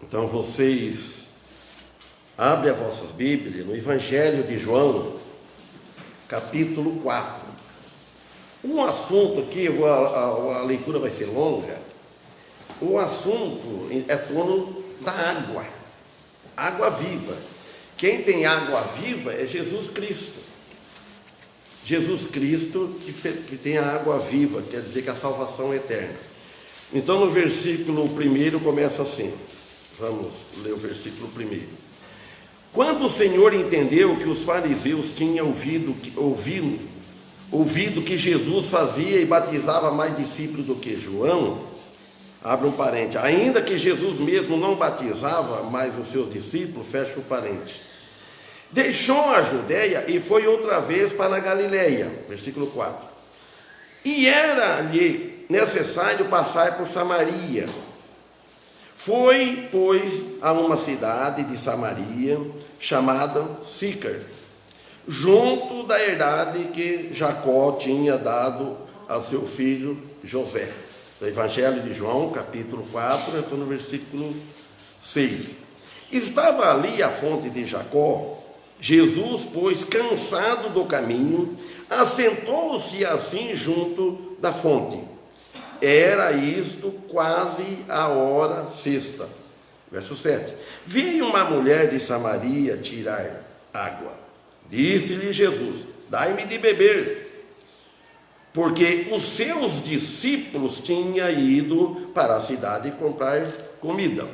Então vocês abrem as vossas Bíblias no Evangelho de João, capítulo 4. Um assunto aqui, a leitura vai ser longa. O assunto é torno da água, água viva. Quem tem água viva é Jesus Cristo. Jesus Cristo que tem a água viva, quer dizer que a salvação é eterna. Então no versículo 1 começa assim. Vamos ler o versículo 1. Quando o Senhor entendeu que os fariseus tinham ouvido que Jesus fazia e batizava mais discípulos do que João, abre um parente, ainda que Jesus mesmo não batizava mais os seus discípulos, fecha o parente, deixou a Judéia e foi outra vez para a Galileia, versículo 4, e era-lhe necessário passar por Samaria. Foi, pois, a uma cidade de Samaria, chamada Sícar, junto da herdade que Jacó tinha dado a seu filho José. Do Evangelho de João, capítulo 4, eu estou no versículo 6. Estava ali a fonte de Jacó. Jesus, pois, cansado do caminho, assentou-se assim junto da fonte. Era isto quase a hora sexta. Verso 7. Veio uma mulher de Samaria tirar água. Disse-lhe Jesus: dai-me de beber. Porque os seus discípulos tinham ido para a cidade comprar comida.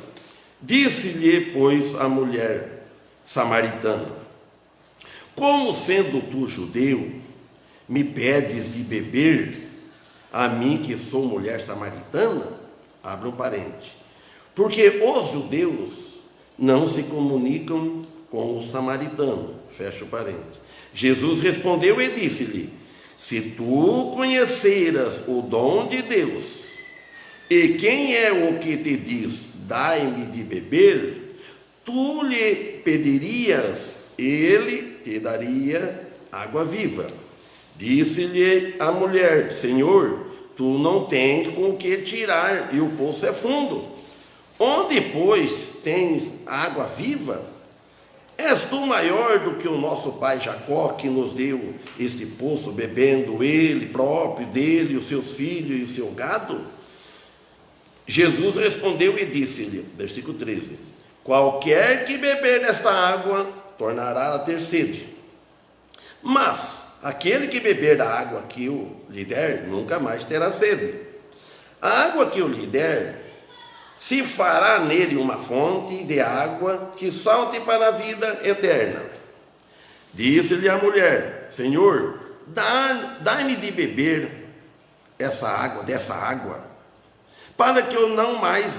Disse-lhe, pois, a mulher samaritana: como sendo tu judeu, me pedes de beber, a mim que sou mulher samaritana? Abre um parente. Porque os judeus não se comunicam com os samaritanos. Fecha o parente. Jesus respondeu e disse-lhe: se tu conheceras o dom de Deus, e quem é o que te diz, dai-me de beber, tu lhe pedirias, ele te daria água viva. Disse-lhe a mulher: Senhor, tu não tens com o que tirar, e o poço é fundo. Onde, pois, tens água viva? És tu maior do que o nosso pai Jacó, que nos deu este poço, bebendo ele próprio, dele, os seus filhos e o seu gado? Jesus respondeu e disse-lhe, versículo 13: qualquer que beber desta água, tornará a ter sede. Mas aquele que beber da água que eu lhe der, nunca mais terá sede. A água que eu lhe der, se fará nele uma fonte de água que salte para a vida eterna. Disse-lhe a mulher: Senhor, dai-me de beber dessa água, para que eu não mais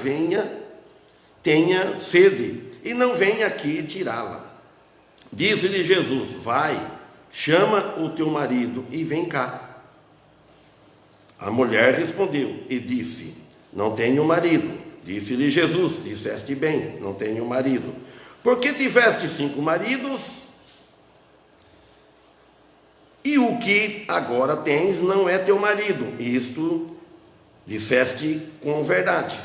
tenha sede, e não venha aqui tirá-la. Disse-lhe Jesus: vai, chama o teu marido e vem cá. A mulher respondeu e disse: não tenho marido. Disse-lhe Jesus: disseste bem, não tenho marido. Porque tiveste 5 maridos, e o que agora tens não é teu marido. Isto disseste com verdade.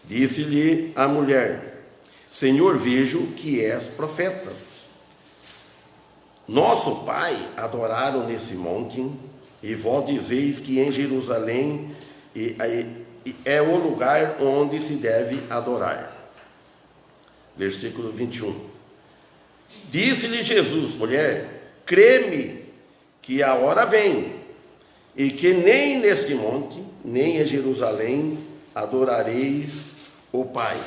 Disse-lhe a mulher: Senhor, vejo que és profeta. Nosso pai adoraram nesse monte, e vós dizeis que em Jerusalém é o lugar onde se deve adorar. Versículo 21. Disse-lhe Jesus: mulher, crê-me que a hora vem, e que nem neste monte, nem em Jerusalém adorareis o Pai.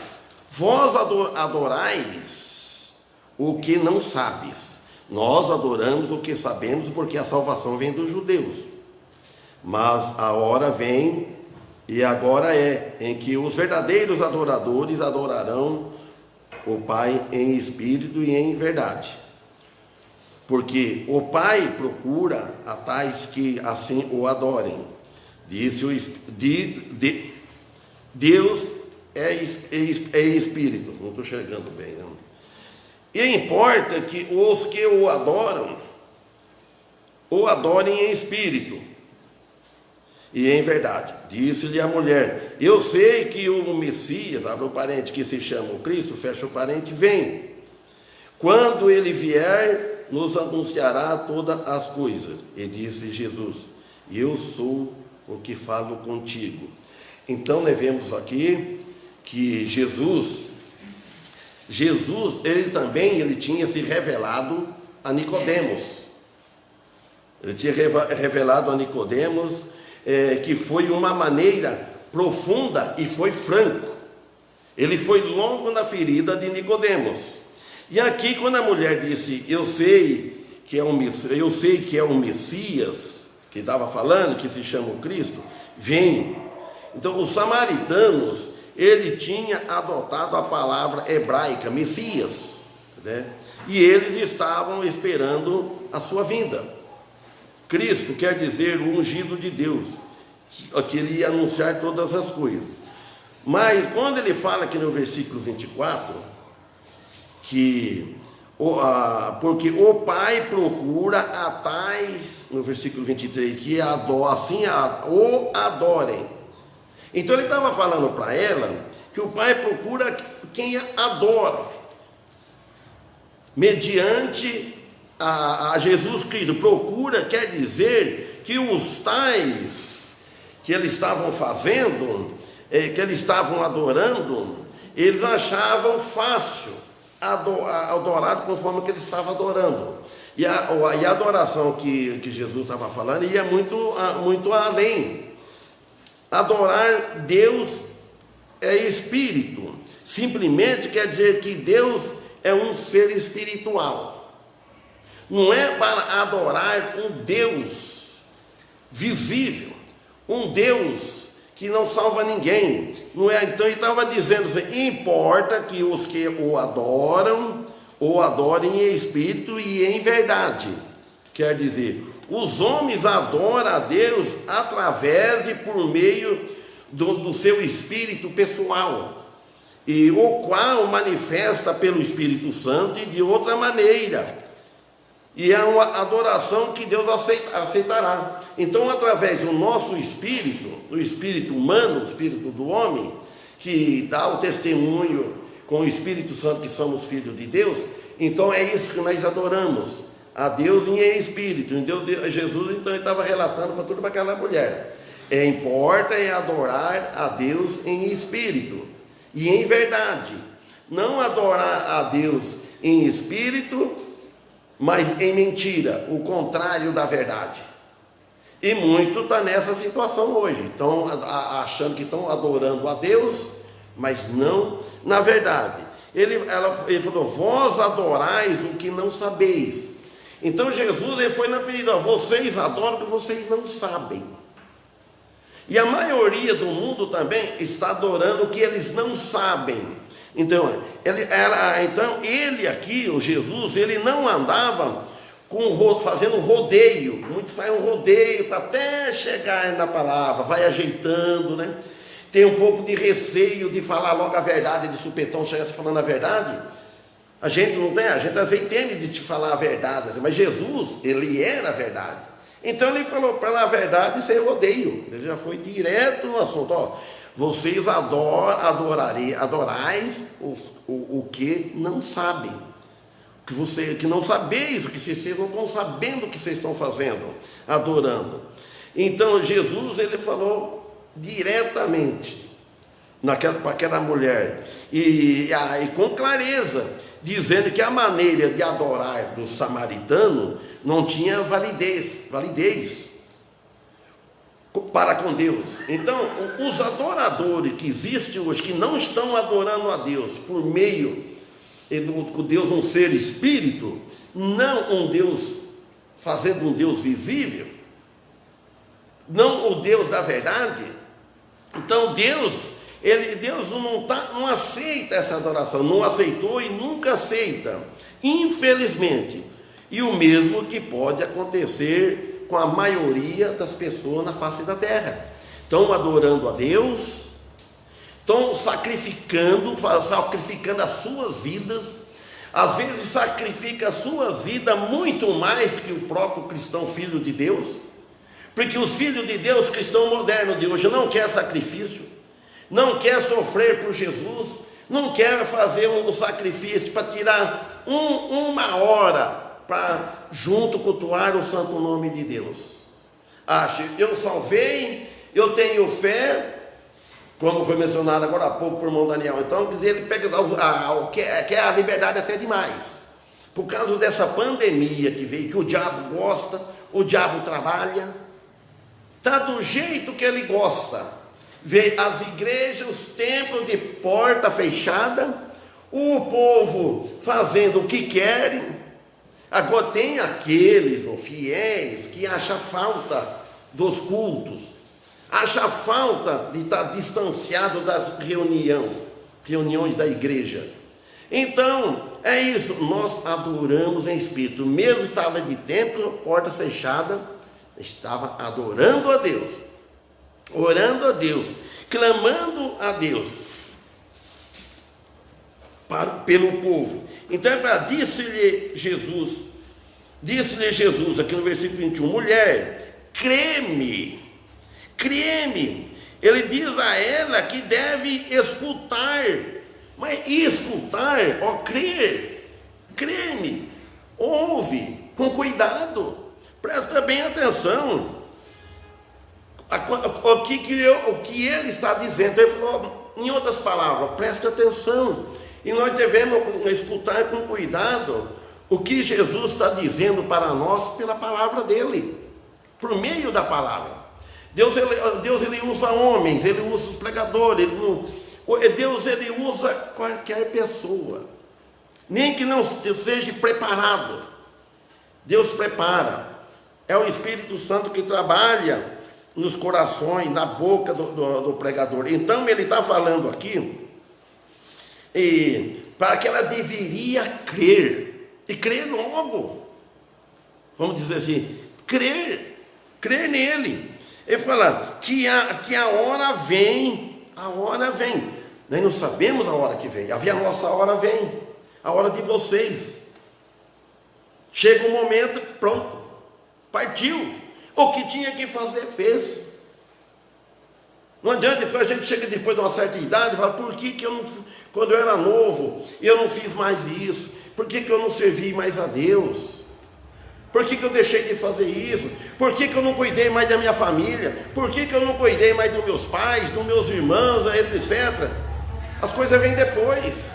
Vós adorais o que não sabes. Nós adoramos o que sabemos, porque a salvação vem dos judeus. Mas a hora vem, e agora em que os verdadeiros adoradores adorarão o Pai em espírito e em verdade. Porque o Pai procura a tais que assim o adorem. Deus é espírito. Não estou enxergando bem, não. E importa que os que o adorem em espírito e em verdade. Disse-lhe a mulher: eu sei que o Messias, abre o parente, que se chama o Cristo, fecha o parente, vem. Quando ele vier, nos anunciará todas as coisas. E disse Jesus: eu sou o que falo contigo. Então, nós vemos aqui que Jesus, ele tinha se revelado a Nicodemos. Ele tinha revelado a Nicodemos que foi uma maneira profunda e foi franco. Ele foi longo na ferida de Nicodemos. E aqui, quando a mulher disse: eu sei que é o Messias, que estava falando, que se chama o Cristo, vem. Então, os samaritanos, ele tinha adotado a palavra hebraica, Messias, né? E eles estavam esperando a sua vinda. Cristo quer dizer o ungido de Deus, que ele ia anunciar todas as coisas. Mas quando ele fala aqui no versículo 24, porque o Pai procura a tais, no versículo 23, que o adorem. Então ele estava falando para ela que o Pai procura quem adora, mediante a Jesus Cristo. Procura quer dizer que os tais que eles estavam fazendo, que eles estavam adorando, eles achavam fácil adorar conforme que eles estavam adorando. E a adoração que Jesus estava falando ia muito além. Adorar Deus é espírito. Simplesmente quer dizer que Deus é um ser espiritual. Não é para adorar um Deus visível, um Deus que não salva ninguém. Não é? Então ele estava dizendo assim: importa que os que o adorem em espírito e em verdade. Quer dizer, os homens adoram a Deus por meio do seu espírito pessoal, e o qual manifesta pelo Espírito Santo e de outra maneira. E é uma adoração que Deus aceitará. Então, através do nosso espírito, o espírito humano, o espírito do homem, que dá o testemunho com o Espírito Santo que somos filhos de Deus, então é isso que nós adoramos, a Deus em espírito. Então, Jesus então estava relatando para aquela mulher: importa adorar a Deus em espírito e em verdade. Não adorar a Deus em espírito, mas em mentira, o contrário da verdade. E muito está nessa situação hoje. Estão achando que estão adorando a Deus, mas não na verdade. Ele falou: vós adorais o que não sabeis. Então Jesus ele foi na ferida: vocês adoram o que vocês não sabem. E a maioria do mundo também está adorando o que eles não sabem. Então ele aqui, o Jesus, ele não andava fazendo rodeio. Muitos fazem um rodeio para até chegar na palavra, vai ajeitando, né? Tem um pouco de receio de falar logo a verdade, de supetão chegar falando a verdade. A gente não tem, a gente às vezes teme de te falar a verdade, mas Jesus, ele era a verdade. Então ele falou para ela a verdade sem rodeio. Ele já foi direto no assunto: vocês adorais o que não sabem, que não sabeis o que vocês não estão sabendo o que vocês estão fazendo, adorando. Então Jesus ele falou diretamente para aquela mulher, e com clareza, dizendo que a maneira de adorar do samaritano não tinha validez para com Deus. Então, os adoradores que existem hoje, que não estão adorando a Deus por meio do Deus um ser espírito, não um Deus fazendo um Deus visível, não o Deus da verdade. Então Deus não aceita essa adoração, não aceitou e nunca aceita, infelizmente. E o mesmo que pode acontecer com a maioria das pessoas na face da terra. Estão adorando a Deus, estão sacrificando as suas vidas, às vezes sacrifica as suas vidas muito mais que o próprio cristão filho de Deus, Porque os filhos de Deus, cristão moderno de hoje, não quer sacrifício, não quer sofrer por Jesus, não quer fazer um sacrifício para tirar uma hora para junto cultuar o santo nome de Deus. Acha, eu salvei, eu tenho fé, como foi mencionado agora há pouco por irmão Daniel. Então, ele pega quer a liberdade até demais. Por causa dessa pandemia que veio, que o diabo gosta, o diabo trabalha, está do jeito que ele gosta. Vê as igrejas, os templos de porta fechada, o povo fazendo o que querem. Agora tem aqueles fiéis que acham falta dos cultos, acha falta de estar distanciado das reuniões da igreja. Então, é isso, nós adoramos em espírito, mesmo estava de templo, porta fechada, estava adorando a Deus, orando a Deus, clamando a Deus pelo povo. Então ele fala, disse-lhe Jesus, aqui no versículo 21, mulher, crê-me, ele diz a ela que deve escutar, mas escutar, crê-me, ouve com cuidado, presta bem atenção, o que ele está dizendo. Ele falou, em outras palavras, presta atenção, e nós devemos escutar com cuidado o que Jesus está dizendo para nós pela palavra dele, por meio da palavra. Deus ele usa homens, ele usa os pregadores, Deus ele usa qualquer pessoa, nem que não seja preparado, Deus prepara. É o Espírito Santo que trabalha nos corações, na boca do pregador. Então ele está falando aqui, para que ela deveria crer, e crer logo, vamos dizer assim, crer nele. Ele fala que a hora vem, nós não sabemos a hora que vem, a nossa hora vem, a hora de vocês, chega um momento, pronto, partiu, o que tinha que fazer, fez. Não adianta, depois a gente chega depois de uma certa idade e fala, por que eu não, quando eu era novo, eu não fiz mais isso, por que eu não servi mais a Deus? Por que eu deixei de fazer isso? Por que eu não cuidei mais da minha família? Por que eu não cuidei mais dos meus pais, dos meus irmãos, etc. As coisas vêm depois.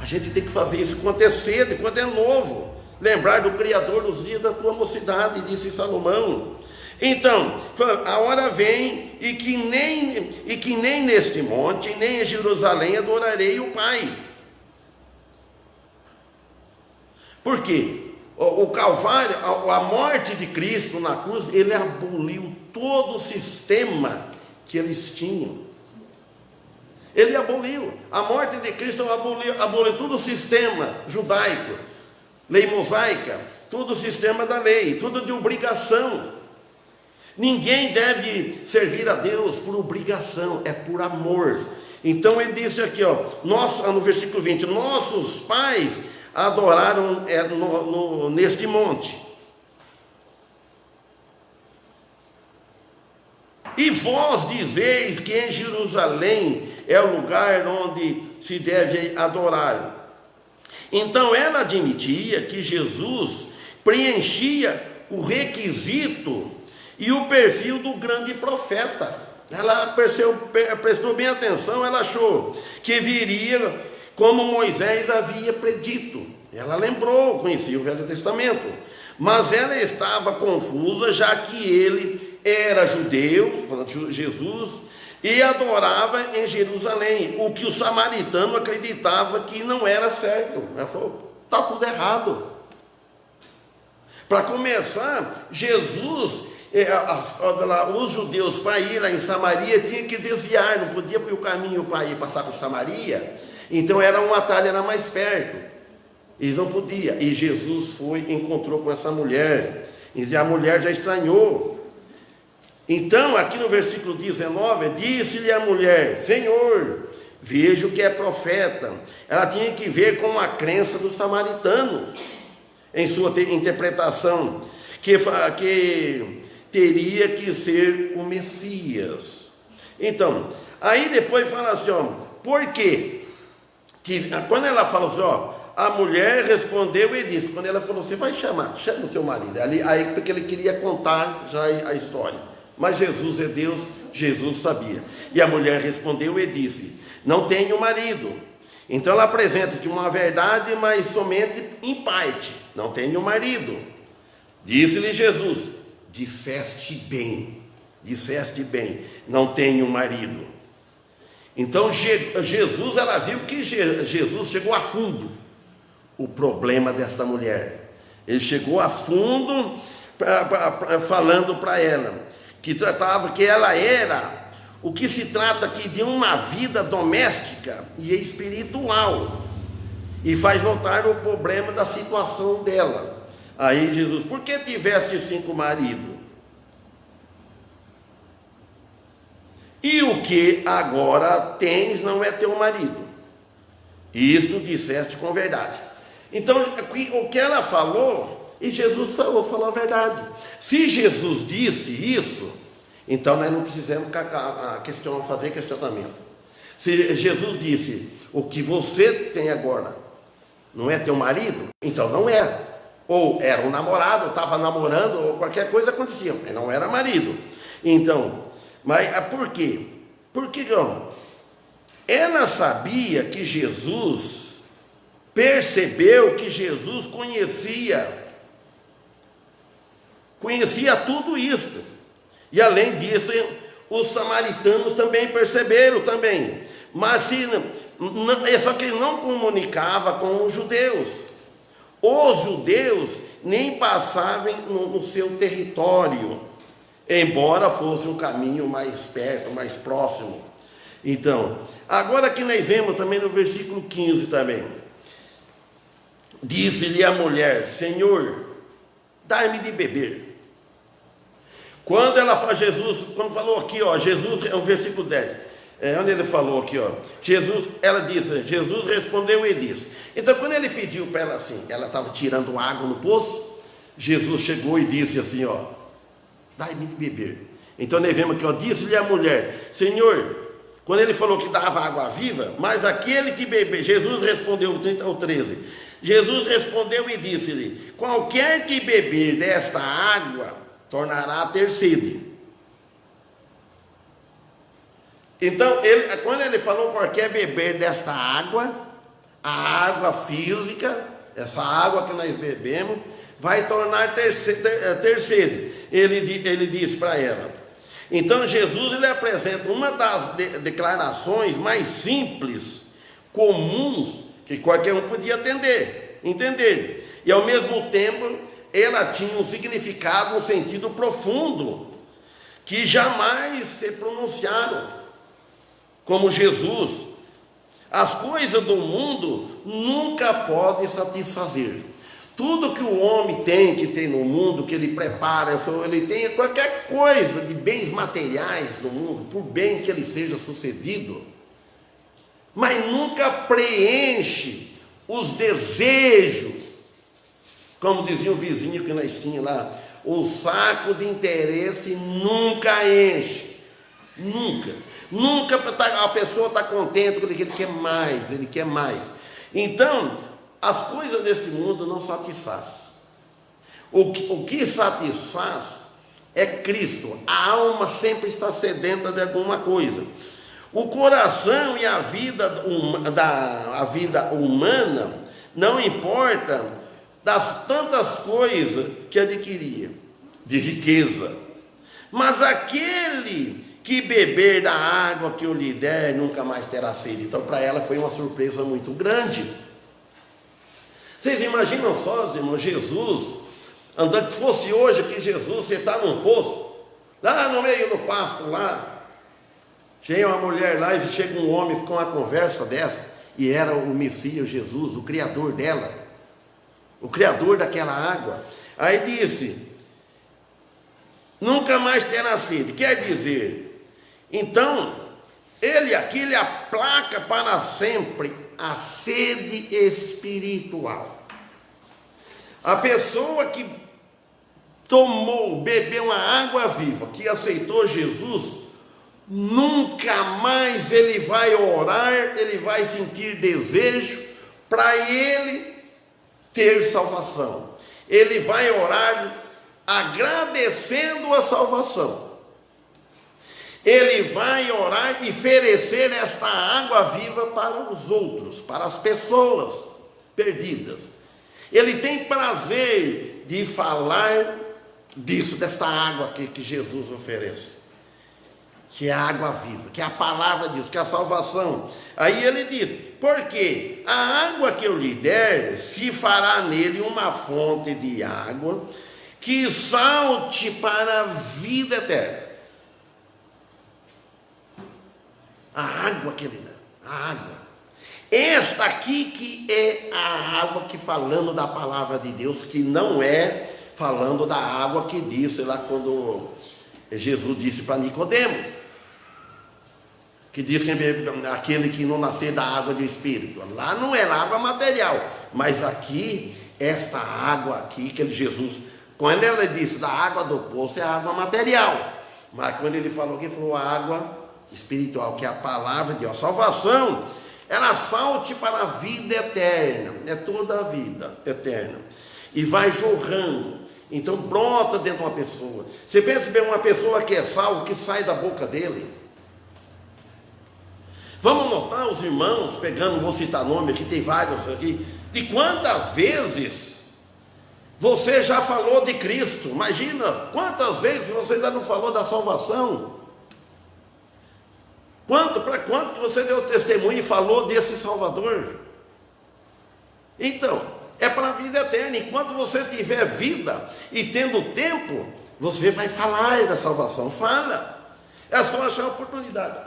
A gente tem que fazer isso quando é cedo, quando é novo. Lembrar do Criador nos dias da tua mocidade, disse Salomão. Então, a hora vem e que nem neste monte, nem em Jerusalém adorarei o Pai. Por quê? O Calvário, a morte de Cristo na cruz, ele aboliu todo o sistema que eles tinham. Ele aboliu, a morte de Cristo aboliu todo o sistema judaico, lei mosaica, todo o sistema da lei, tudo de obrigação. Ninguém deve servir a Deus por obrigação, é por amor. Então ele disse aqui, no versículo 20, nossos pais adoraram neste monte. E vós dizeis que em Jerusalém é o lugar onde se deve adorar. Então ela admitia que Jesus preenchia o requisito e o perfil do grande profeta. Ela prestou bem atenção, ela achou que viria como Moisés havia predito. Ela lembrou, conhecia o Velho Testamento, mas ela estava confusa, já que ele era judeu, Jesus, e adorava em Jerusalém, o que o samaritano acreditava que não era certo. Ela falou, está tudo errado. Para começar, Jesus, os judeus para ir lá em Samaria tinham que desviar, não podia ir o caminho para ir passar por Samaria. Então era um atalho, era mais perto, eles não podiam, e Jesus encontrou com essa mulher, e a mulher já estranhou. Então aqui no versículo 19, disse-lhe a mulher, Senhor, vejo que é profeta. Ela tinha que ver com a crença dos samaritanos, em sua interpretação, que teria que ser o Messias. Então, aí depois fala assim, ó, por quê? Que, quando ela fala assim, ó, a mulher respondeu e disse, quando ela falou, você vai chama o teu marido. Aí porque ele queria contar já a história. Mas Jesus é Deus, Jesus sabia. E a mulher respondeu e disse, não tenho marido. Então ela apresenta de uma verdade, mas somente em parte. Não tenho marido. Disse-lhe Jesus, disseste bem, não tenho marido. Então Jesus, ela viu que Jesus chegou a fundo o problema desta mulher. Ele chegou a fundo falando para ela que tratava que ela era o que se trata aqui de uma vida doméstica e espiritual, e faz notar o problema da situação dela. Aí Jesus, por que tiveste 5 maridos? E o que agora tens não é teu marido. Isto disseste com verdade. Então, o que ela falou, e Jesus falou a verdade. Se Jesus disse isso, então nós não precisamos fazer questionamento. Se Jesus disse, o que você tem agora não é teu marido, então não é. Ou era um namorado, estava namorando, ou qualquer coisa acontecia, mas não era marido. Então, mas por quê? Porque ela sabia que Jesus, percebeu que Jesus conhecia tudo isso. E além disso, os samaritanos também perceberam também. Mas só que ele não comunicava com os judeus. Os judeus nem passavam no seu território, embora fosse um caminho mais perto, mais próximo. Então, agora que nós vemos também no versículo 15 também. Disse-lhe a mulher, Senhor, dai-me de beber. Quando ela fala, quando falou aqui, ó, Jesus, é o versículo 10, onde ele falou aqui, ó, ela disse, Jesus respondeu e disse. Então, quando ele pediu para ela assim, ela estava tirando água no poço, Jesus chegou e disse assim, ó, dai-me de beber. Então, nós vemos aqui, ó, disse-lhe a mulher, Senhor, quando ele falou que dava água viva, mas aquele que beber, Jesus respondeu, o 13, Jesus respondeu e disse-lhe, qualquer que beber desta água, tornará a ter sede. Então, quando ele falou qualquer beber desta água, a água física, essa água que nós bebemos, vai tornar ter sede. Ele disse para ela. Então, Jesus, ele apresenta uma das declarações mais simples, comuns, que qualquer um podia entender. E ao mesmo tempo, ela tinha um significado, um sentido profundo, que jamais se pronunciaram, como Jesus. As coisas do mundo nunca podem satisfazer. Tudo que o homem tem que ter no mundo, que ele prepara, ele tem qualquer coisa de bens materiais no mundo, por bem que ele seja sucedido, mas nunca preenche os desejos. Como dizia o vizinho que nós tínhamos lá, o saco de interesse nunca enche. Nunca a pessoa está contente com ele quer mais. Então, as coisas desse mundo não satisfazem. O que satisfaz é Cristo. A alma sempre está sedenta de alguma coisa. O coração e a vida humana, não importa das tantas coisas que adquiria, de riqueza, mas aquele que beber da água que eu lhe der, nunca mais terá sede. Então, para ela foi uma surpresa muito grande. Vocês imaginam só, irmãos, Jesus, andando, se fosse hoje que Jesus, você está num poço, lá no meio do pasto, lá, chega uma mulher lá e chega um homem com uma conversa dessa, e era o Messias Jesus, o Criador dela, o Criador daquela água. Aí disse, nunca mais terá sede. Quer dizer, então, ele aplaca para sempre a sede espiritual. A pessoa que bebeu uma água viva, que aceitou Jesus, nunca mais ele vai orar, ele vai sentir desejo para ele ter salvação. Ele vai orar agradecendo a salvação. Ele vai orar e oferecer esta água viva para os outros, para as pessoas perdidas. Ele tem prazer de falar disso, desta água que Jesus oferece, que é a água viva, que é a palavra de Deus, que é a salvação. Aí ele diz: porque a água que eu lhe der, se fará nele uma fonte de água que salte para a vida eterna. A água que ele dá, a água. Esta aqui que é a água que falando da palavra de Deus, que não é falando da água que disse lá quando Jesus disse para Nicodemos, que diz que aquele que não nascer da água do Espírito, lá não era água material, mas aqui, esta água aqui que Jesus, quando ele disse da água do poço, é água material, mas quando ele falou aqui, falou água espiritual, que é a palavra de Deus, a salvação, ela salte para a vida eterna, é toda a vida eterna, e vai jorrando, então brota dentro de uma pessoa. Você pensa bem, uma pessoa que é salva, que sai da boca dele. Vamos notar os irmãos, pegando, vou citar nome aqui, tem vários aqui, e quantas vezes você já falou de Cristo? Imagina, quantas vezes você ainda não falou da salvação? Para quanto que você deu testemunho e falou desse Salvador? Então, é para a vida eterna. Enquanto você tiver vida e tendo tempo, você vai falar da salvação. Fala. É só achar a oportunidade.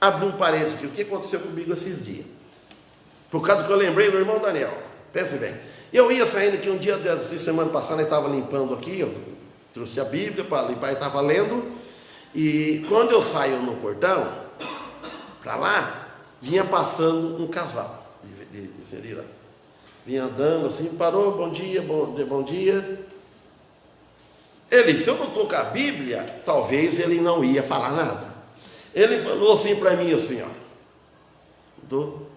Abri um parênteses aqui. O que aconteceu comigo esses dias? Por causa que eu lembrei do irmão Daniel. Pense bem. Eu ia saindo aqui um dia de semana passada, eu estava limpando aqui, eu trouxe a Bíblia para limpar, eu estava lendo. E quando eu saio no portão, para lá, vinha passando um casal de lá. Vinha andando assim, parou, bom dia, bom dia. Ele, se eu não estou com a Bíblia, talvez ele não ia falar nada. Ele falou assim para mim, assim, ó: o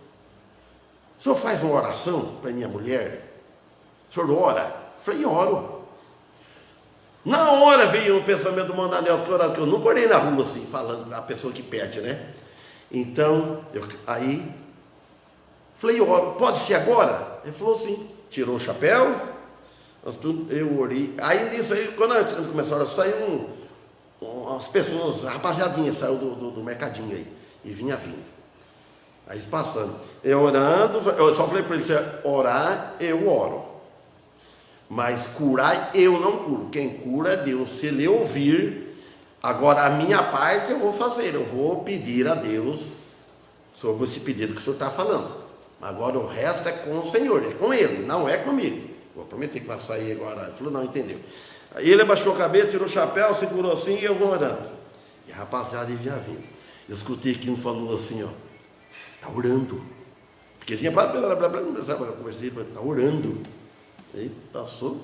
senhor faz uma oração para minha mulher? O senhor ora? Eu falei: oro. Na hora veio um pensamento do Mandanel, que eu nunca orei na rua assim, falando a pessoa que pede, né? Então, aí, falei: oro, pode ser agora? Ele falou sim, tirou o chapéu, eu orei. Aí nisso aí, quando a gente começou a orar, saiu umas pessoas, a rapaziadinha saiu do mercadinho aí, e vinha vindo. Aí passando, eu orando, eu só falei para ele: se orar, eu oro. Mas curar, eu não curo. Quem cura é Deus. Se ele ouvir, agora a minha parte eu vou fazer. Eu vou pedir a Deus sobre esse pedido que o senhor está falando. Agora o resto é com o Senhor, é com ele, não é comigo. Vou prometer que vai sair agora. Ele falou: não, entendeu. Aí ele abaixou a cabeça, tirou o chapéu, segurou assim e eu vou orando. E a rapaziada vinha vindo. Eu escutei que um falou assim, ó: está orando. Porque tinha blá, blá, blá, blá, sabe, eu conversei, está orando. Aí passou.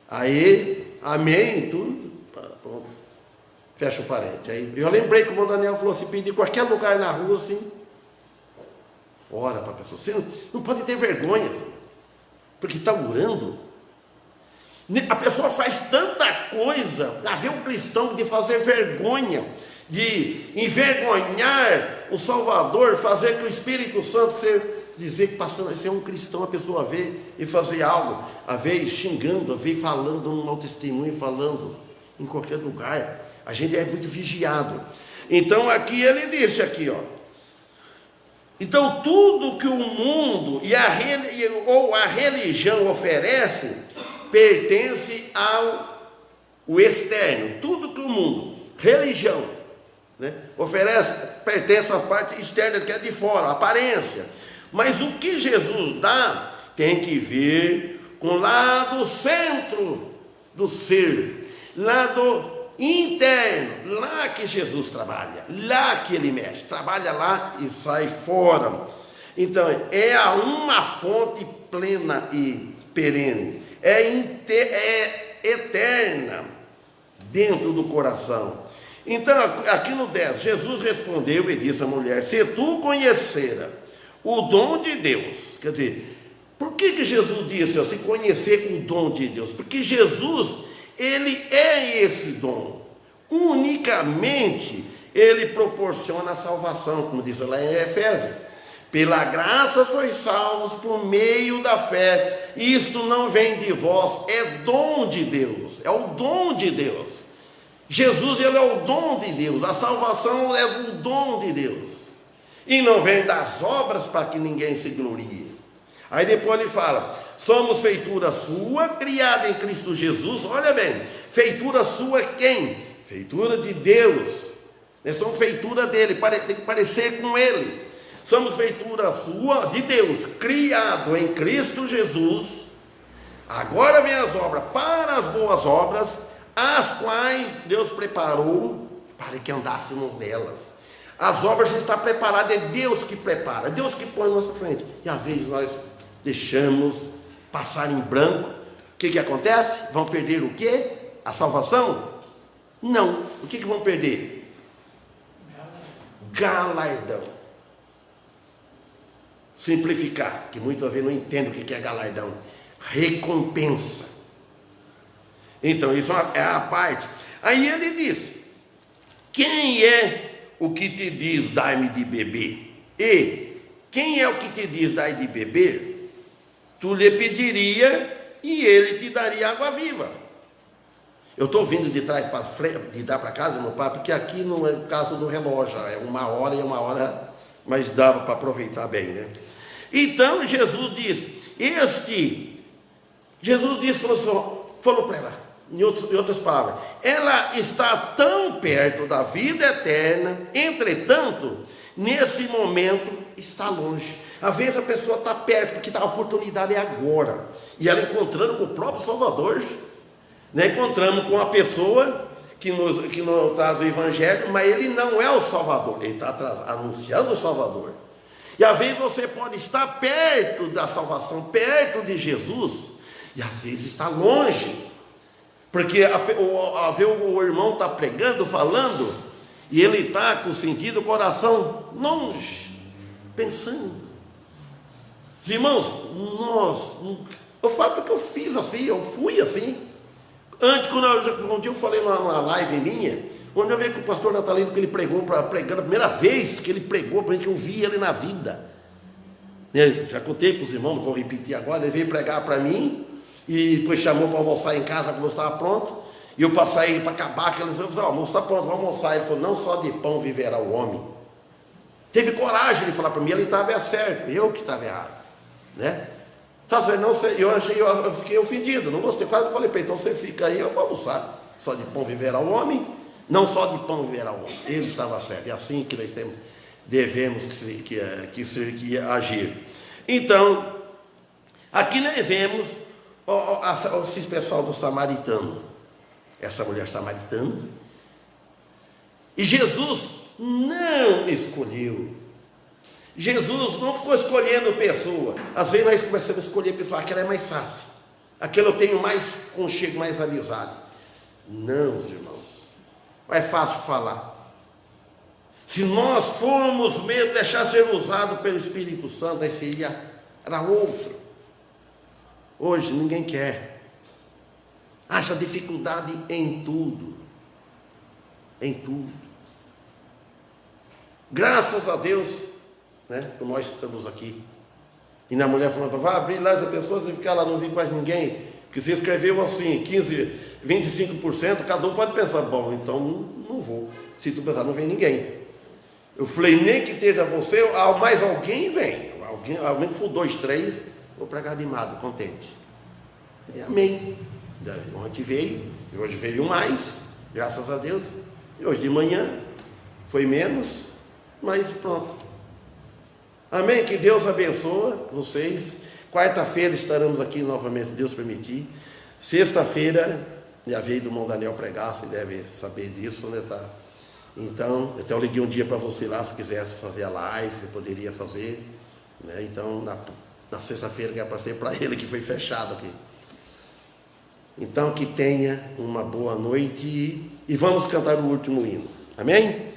Aí, amém, tudo. Pronto. Fecha o parente. Aí eu lembrei que o Daniel falou assim: pedir em qualquer lugar na rua assim, ora para a pessoa. Você não pode ter vergonha, assim, porque está orando. A pessoa faz tanta coisa, haver um cristão de fazer vergonha, de envergonhar o Salvador, fazer que o Espírito Santo dizer que passando a ser um cristão, a pessoa ver e fazer algo, a ver xingando, a ver falando um mau testemunho, falando em qualquer lugar. A gente é muito vigiado. Então aqui ele disse aqui, ó: então tudo que o mundo ou a religião oferece pertence ao externo. Tudo que o mundo, religião, né, oferece, pertence à parte externa, que é de fora, a aparência. Mas o que Jesus dá tem que vir com lá do centro do ser, lá do interno, lá que Jesus trabalha, lá que ele mexe, trabalha lá e sai fora. Então é uma fonte plena e perene, é eterna dentro do coração. Então, aqui no 10, Jesus respondeu e disse à mulher: se tu conhecera o dom de Deus, quer dizer, por que Jesus disse assim, conhecer o dom de Deus? Porque Jesus, ele é esse dom. Unicamente, ele proporciona a salvação, como diz lá em Efésios. Pela graça sois salvos por meio da fé. Isto não vem de vós, é dom de Deus. É o dom de Deus. Jesus, ele é o dom de Deus. A salvação é o dom de Deus. E não vem das obras para que ninguém se glorie. Aí depois ele fala: somos feitura sua, criada em Cristo Jesus. Olha bem, feitura sua quem? Feitura de Deus. Nós somos feitura dele, tem que parecer com ele. Somos feitura sua, de Deus, criado em Cristo Jesus. Agora vem as obras, para as boas obras, as quais Deus preparou para que andássemos nelas. As obras já estão preparadas, é Deus que prepara, é Deus que põe na nossa frente. E às vezes nós deixamos passar em branco. O que acontece? Vão perder o quê? A salvação? Não. O que vão perder? Galardão. Simplificar, que muitas vezes não entendo o que é galardão. Recompensa. Então, isso é a parte. Aí ele diz: quem é o que te diz, dai-me de beber? E quem é o que te diz, dai de beber? Tu lhe pediria e ele te daria água viva. Eu estou vindo de trás para frente, de dar para casa, meu pai, porque aqui não é o caso do relógio, é 1 hora e 1 hora, mas dava para aproveitar bem, né? Então Jesus disse, falou para ela, em outras palavras, ela está tão perto da vida eterna, entretanto, nesse momento está longe. Às vezes a pessoa está perto, porque a oportunidade é agora, e ela encontrando com o próprio Salvador, né? Encontramos com a pessoa que nos traz o Evangelho, mas ele não é o Salvador, ele está anunciando o Salvador. E às vezes você pode estar perto da salvação, perto de Jesus, e às vezes está longe, porque o irmão está pregando, falando, e ele está com o sentido do coração longe, pensando. Os irmãos, eu falo porque eu fiz assim, eu fui assim. Antes, um dia eu falei numa live minha, onde eu vi que o pastor Natalino, que ele pregando a primeira vez que ele pregou para mim, que eu vi ele na vida. Já contei para os irmãos, não vou repetir agora. Ele veio pregar para mim, e depois chamou para almoçar em casa, quando eu estava pronto, e eu passei para acabar, que ele falou: o almoço está pronto, vamos almoçar. Ele falou: não só de pão viverá o homem. Teve coragem de falar para mim, ele estava certo, eu que estava errado, né? Sabe, eu fiquei ofendido, não gostei, quase falei para ele: então você fica aí, eu vou almoçar. Só de pão viverá o homem, não só de pão viverá o homem. Ele estava certo, é assim que nós devemos agir. Então, aqui nós vemos esse pessoal do samaritano, essa mulher samaritana, e Jesus não escolheu. Jesus não ficou escolhendo pessoa. Às vezes nós começamos a escolher pessoa, aquela é mais fácil, aquela eu tenho mais conchego, mais amizade. Não, irmãos, é fácil falar. Se nós formos mesmo deixar ser usado pelo Espírito Santo, aí era outro. Hoje ninguém quer. Acha dificuldade em tudo. Em tudo. Graças a Deus, né, por nós que estamos aqui. E na mulher falando: vai abrir lá as pessoas e ficar lá, não vi quase ninguém. Porque você escreveu assim, 15, 25%, cada um pode pensar: bom, então não vou. Se tu pensar, não vem ninguém. Eu falei: nem que esteja você, mais alguém vem. Ao menos for 2, 3, vou pregar animado, contente. E amém. Ontem veio, e hoje veio mais, graças a Deus. E hoje de manhã foi menos, mas pronto. Amém? Que Deus abençoe vocês. Quarta-feira estaremos aqui novamente, se Deus permitir. Sexta-feira, já veio do irmão Daniel pregar, você deve saber disso, né? Tá? Então, até eu liguei um dia para você lá, se quisesse fazer a live, você poderia fazer, né? Então, na sexta-feira, que é para ser para ele, que foi fechado aqui. Então, que tenha uma boa noite e vamos cantar o último hino. Amém?